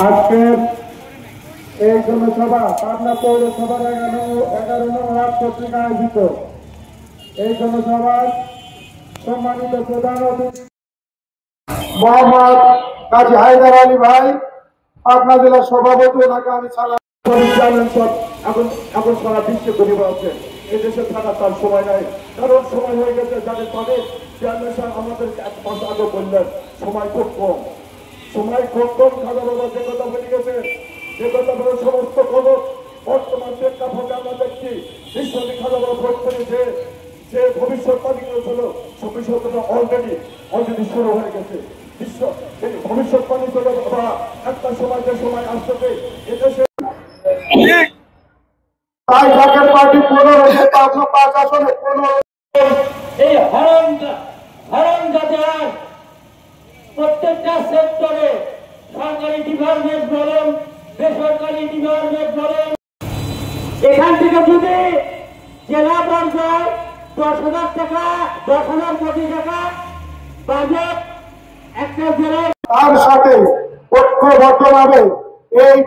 আজকের এই জনসভা পাবনা পৌরসভার 11 নং ওয়ার্ড কর্তৃক আয়োজিত এই জনসভার সম্মানিত প্রধান অতিথি মোহাম্মদ কাজী হায়দার আলী ভাই, পাবনা জেলার সভাপতি, ওনাকে আমি সালাম পরিচালন সব এখন সারা বিশ্বে ঘুরে আছে। এই দেশে থাকা তার সময় নাই, কারণ সময় হয়ে গেছে। যাদের তাদের চেয়ারম্যান সাহেব আমাদের 1 মাস আগে বললেন সময় খুব কম, সময় খুব কম। খাজা বাবা যে কথা বলে গেছে, যে কথা বলে সমস্ত খবর বর্তমান প্রেক্ষাপটে আমরা দেখছি। বিশ্বজি খাজা বাবা ভোট করে যে ভবিষ্যৎবাণী করেছিল ভবিষ্যৎটা অলরেডি শুরু হয়ে গেছে। ভবিষ্যৎবাণী করে বা একটা সময় যে সময় আসতেছে এদেশে তাই জাতীয় পার্টি 15 আসনে 15 এই হরণ জাতীয় প্রত্যেকটা সেক্টরে সরকারি ডিপার্টমেন্ট বলেন, বেসরকারি ডিপার্টমেন্ট বলেন, এখান থেকে যদি জেলা পর্যায়ে 10,000 টাকা 10,000 কোটি টাকা বাজেট একটা জেলায় তার সাথে ঐক্যবদ্ধভাবে এই